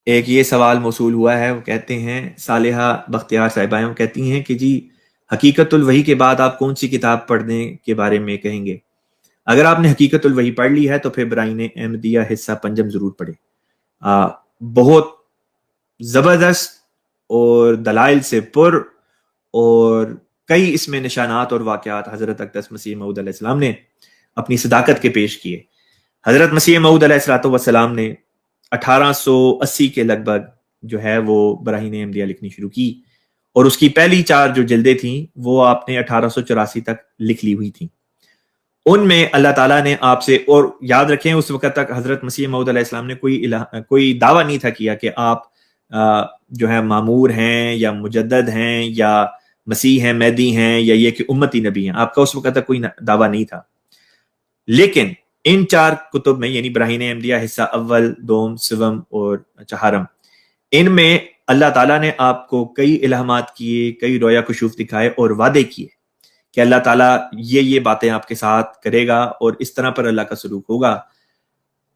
ایک یہ سوال موصول ہوا ہے، وہ کہتے ہیں صالحہ بختیار صاحبہ ہیں، وہ کہتی ہیں کہ جی حقیقت الوحی کے بعد آپ کون سی کتاب پڑھنے کے بارے میں کہیں گے؟ اگر آپ نے حقیقت الوحی پڑھ لی ہے تو پھر براہین احمدیہ حصہ پنجم ضرور پڑھے۔ بہت زبردست اور دلائل سے پر اور کئی اس میں نشانات اور واقعات حضرت اقدس مسیح موعود علیہ السلام نے اپنی صداقت کے پیش کیے۔ حضرت مسیح موعود علیہ السلام نے 1880 کے لگ بھگ جو ہے وہ براہین احمدیہ لکھنی شروع کی، اور اس کی پہلی 4 جو جلدیں تھیں وہ آپ نے 1884 تک لکھ لی ہوئی تھیں۔ ان میں اللہ تعالیٰ نے آپ سے، اور یاد رکھیں اس وقت تک حضرت مسیح موعود علیہ السلام نے کوئی دعویٰ نہیں تھا کیا کہ آپ جو ہے معمور ہیں یا مجدد ہیں یا مسیح ہیں، مہدی ہیں، یا یہ کہ امتی نبی ہیں۔ آپ کا اس وقت تک کوئی دعویٰ نہیں تھا، لیکن ان 4 کتب میں یعنی براہین احمدیہ حصہ اول، دوم، سوم اور چہارم، ان میں اللہ تعالیٰ نے آپ کو کئی الہامات کیے، کئی رویا کشوف دکھائے اور وعدے کیے کہ اللہ تعالیٰ یہ باتیں آپ کے ساتھ کرے گا اور اس طرح پر اللہ کا سلوک ہوگا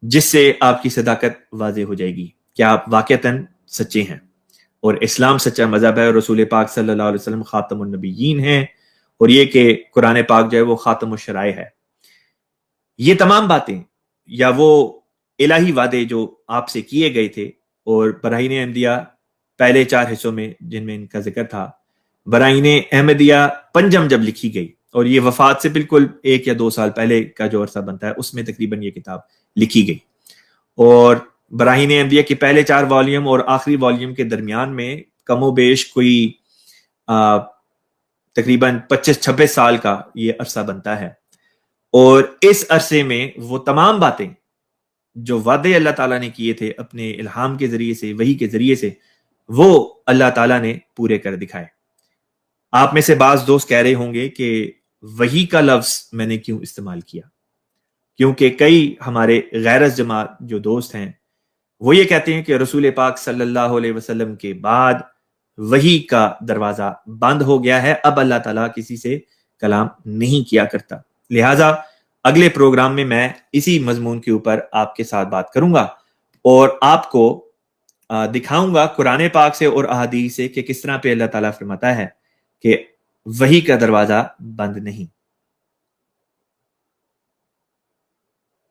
جس سے آپ کی صداقت واضح ہو جائے گی کہ آپ واقعتاً سچے ہیں اور اسلام سچا مذہب ہے اور رسول پاک صلی اللہ علیہ وسلم خاتم النبیین ہیں، اور یہ کہ قرآن پاک جو ہے وہ خاتم الشرائع ہے۔ یہ تمام باتیں یا وہ الہی وعدے جو آپ سے کیے گئے تھے، اور براہین احمدیہ پہلے 4 حصوں میں جن میں ان کا ذکر تھا، براہین احمدیہ پنجم جب لکھی گئی، اور یہ وفات سے بالکل 1 یا 2 سال پہلے کا جو عرصہ بنتا ہے اس میں تقریباً یہ کتاب لکھی گئی، اور براہین احمدیہ کے پہلے 4 والیوم اور آخری والیوم کے درمیان میں کم و بیش کوئی تقریباً 25-26 سال کا یہ عرصہ بنتا ہے، اور اس عرصے میں وہ تمام باتیں جو وعدے اللہ تعالیٰ نے کیے تھے اپنے الہام کے ذریعے سے، وحی کے ذریعے سے، وہ اللہ تعالیٰ نے پورے کر دکھائے۔ آپ میں سے بعض دوست کہہ رہے ہوں گے کہ وحی کا لفظ میں نے کیوں استعمال کیا، کیونکہ کئی ہمارے غیرت جماعت جو دوست ہیں وہ یہ کہتے ہیں کہ رسول پاک صلی اللہ علیہ وسلم کے بعد وحی کا دروازہ بند ہو گیا ہے، اب اللہ تعالیٰ کسی سے کلام نہیں کیا کرتا۔ لہٰذا اگلے پروگرام میں میں اسی مضمون کے اوپر آپ کے ساتھ بات کروں گا اور آپ کو دکھاؤں گا قرآن پاک سے اور احادیث سے کہ کس طرح پہ اللہ تعالیٰ فرماتا ہے کہ وحی کا دروازہ بند نہیں۔